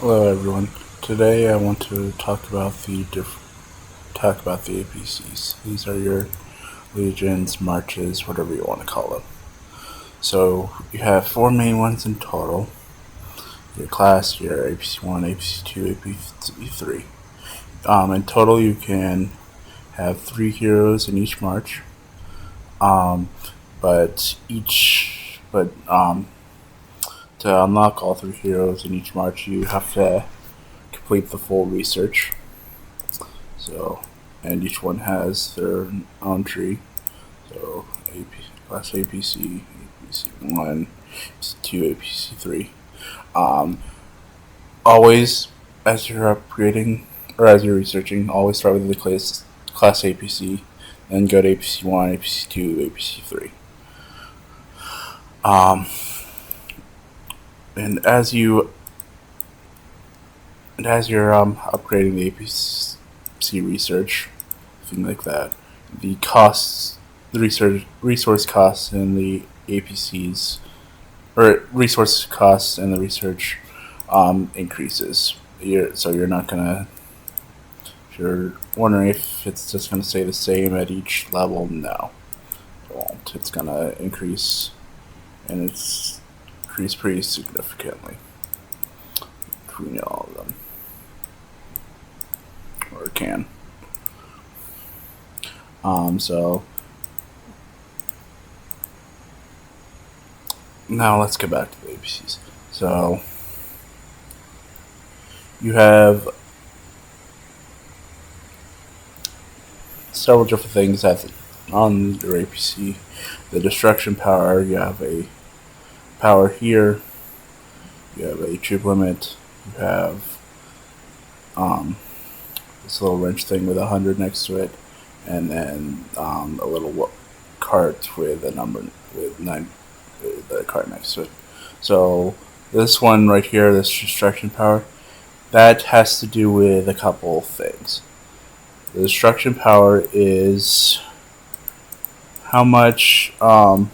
Hello, everyone. Today, I want to talk about the apcs. These are your legions, marches, whatever you want to call them. So you have four main ones in total: your class, your APC one, APC two, APC three. In total, you can have three heroes in each march. Um, but to unlock all three heroes in each march, you have to complete the full research. So, and each one has their own tree. So, class APC, APC one, APC two, APC three. Um, Always, as you're upgrading or as you're researching, always start with the class APC, then go to APC one, APC two, APC three. Um, and as you're upgrading the APC research, thing like that, the costs, the resource costs, and the APCs or resource costs and the research increases. So you're not gonna. If you're wondering if it's just gonna stay the same at each level, no, it won't. It's gonna increase, and it's increased pretty significantly between all of them, or it can. So now let's get back to the APCs. So you have several different things that on your APC. The destruction power, you have a power here, you have a troop limit, you have this little wrench thing with 100 next to it, and then a little cart with a number with 9 with the cart next to it. So this one right here, this destruction power, that has to do with a couple things. The destruction power is how much. Let's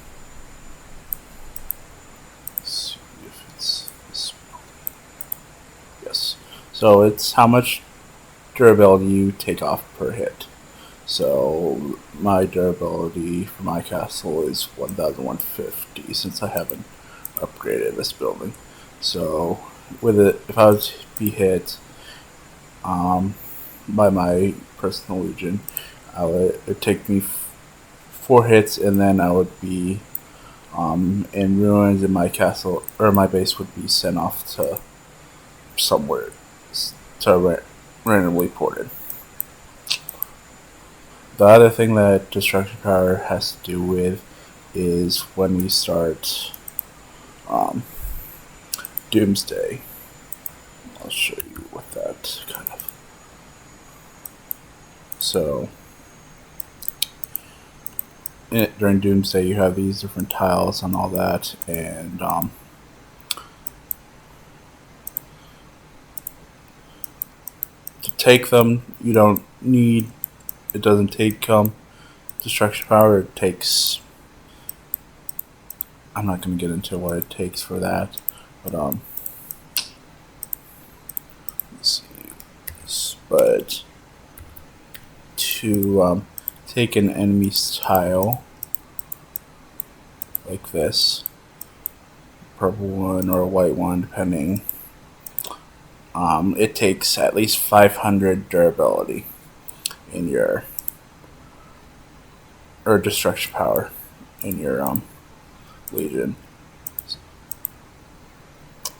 see if it's this. Yes. So it's how much durability you take off per hit. So my durability for my castle is 1,150 since I haven't upgraded this building. So with it, if I was to be hit by my personal legion, it'd take me 4 hits, and then I would be in ruins, and my castle or my base would be sent off to somewhere to randomly ported. The other thing that destruction power has to do with is when we start um, Doomsday. I'll show you what that kind of. So during Doomsday, you have these different tiles and all that, and to take them, you don't need. It doesn't take destruction power. It takes. I'm not going to get into what it takes for that, but let's see. But to take an enemy's tile like this, purple one or a white one, depending. It takes at least 500 durability in your or destruction power in your legion.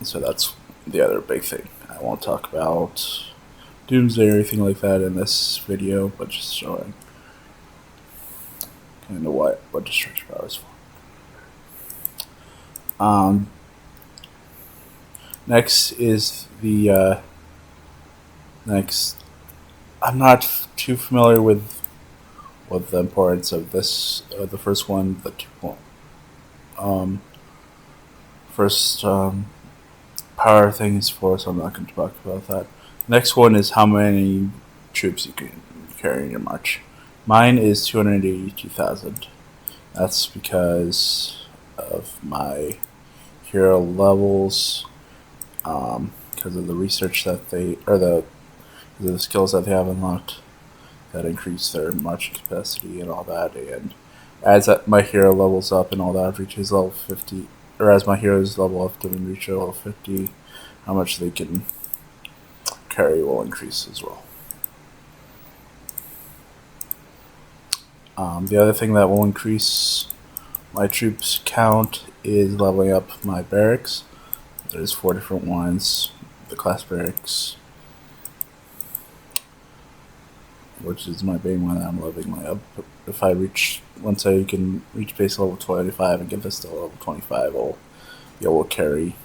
So that's the other big thing. I won't talk about Doomsday or anything like that in this video, but just showing kind of what destruction power is for. Next is the next. I'm not too familiar with what the importance of this. The first one, the first power thing is for, so I'm not going to talk about that. Next one is how many troops you can carry in your march. Mine is 282,000. That's because of my hero levels, because of the research that the skills that they have unlocked that increase their marching capacity and all that. And as my hero levels up and all that, reaches level 50, or as my heroes level up and reach level 50, how much they can carry will increase as well. The other thing that will increase my troops count is leveling up my barracks. There's 4 different ones. The class barracks, which is my main one that I'm leveling up. If I once I can reach base level 25 and get this to level 25, I'll be able to carry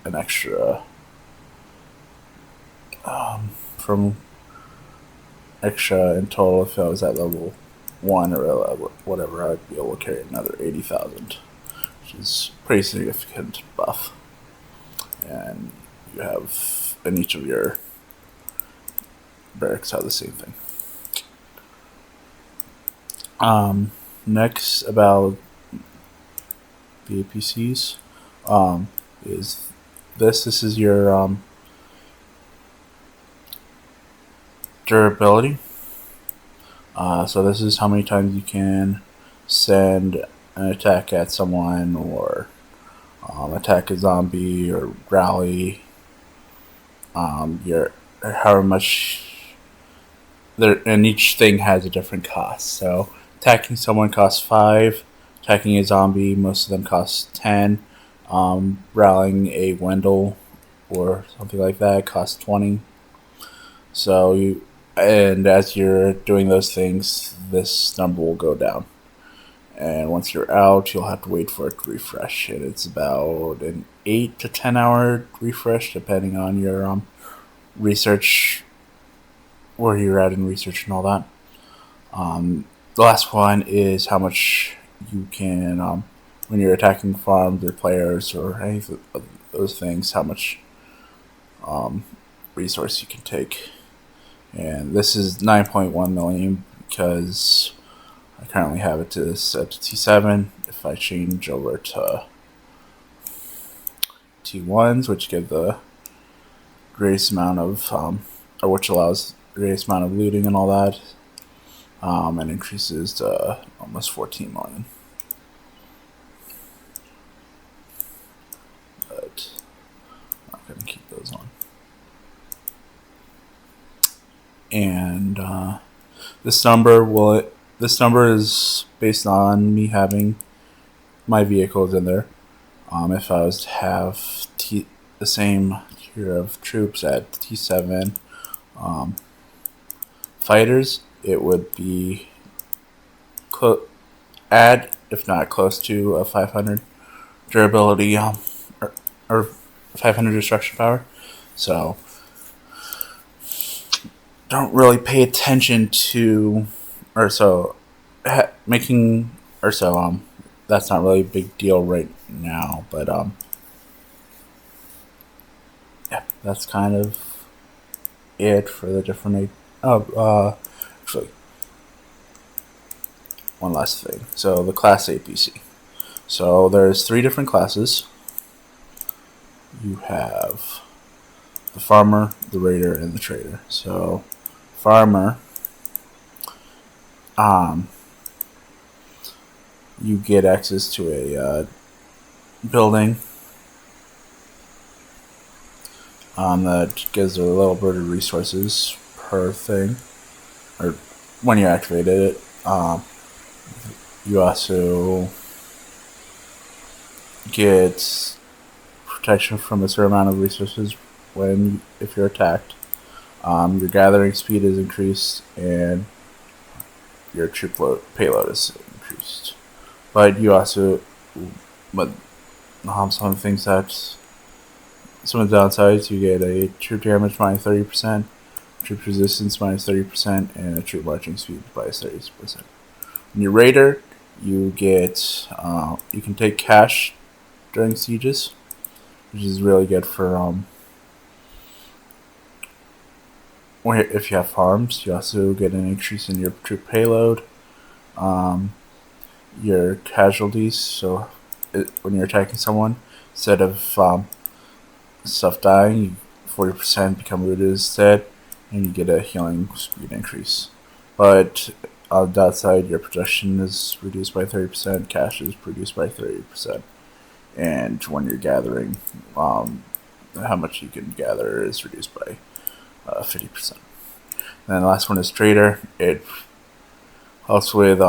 an extra from extra in total. If I was at level 1 or whatever, I'd be able to carry another 80,000, which is a pretty significant buff. And you have in each of your barracks have the same thing. Next about the APCs is this is your durability. So this is how many times you can send an attack at someone, or attack a zombie, or rally. However much there, and each thing has a different cost. So attacking someone costs 5. Attacking a zombie, most of them cost 10. Rallying a Wendell or something like that costs 20. So and as you're doing those things, this number will go down. And once you're out, you'll have to wait for it to refresh. And it's about an 8 to 10 hour refresh, depending on your research, where you're at in research and all that. The last one is how much you can, when you're attacking farms or players or any of those things, how much resource you can take. And this is 9.1 million because I currently have it set to T7. If I change over to T1s, which give the greatest amount of, or which allows the greatest amount of looting and all that, and increases to almost 14 million. But I'm not going to keep those on. And this number is based on me having my vehicles in there. If I was to have the same tier of troops at T7 fighters, it would be if not close to a 500 durability or 500 destruction power. So don't really pay attention to, that's not really a big deal right now, but yeah, that's kind of it for the different. Actually, one last thing. So the class APC. So there's 3 different classes. You have the farmer, the raider, and the trader. So farmer, you get access to a building that gives a little bit of resources per thing, or when you activated it. You also get protection from a certain amount of resources if you're attacked. Your gathering speed is increased, and your troop payload is increased. But some of the downsides, you get a troop damage minus 30%, troop resistance minus 30%, and a troop marching speed by 30%. When you're raider, you get you can take cash during sieges, which is really good for if you have farms. You also get an increase in your troop payload, your casualties. So when you're attacking someone, instead of stuff dying, 40% become rooted instead, and you get a healing speed increase. But on that side, your production is reduced by 30%, cash is reduced by 30%, and when you're gathering, how much you can gather is reduced by 50%. And then the last one is trader. It helps with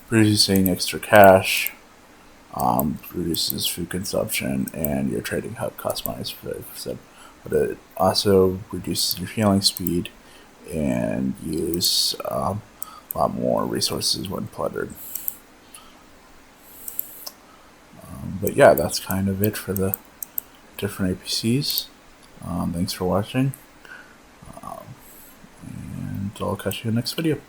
producing extra cash, reduces food consumption, and your trading hub costs minus 50%. But it also reduces your healing speed and use a lot more resources when plundered. But yeah, that's kind of it for the different APCs. Thanks for watching, and I'll catch you in the next video.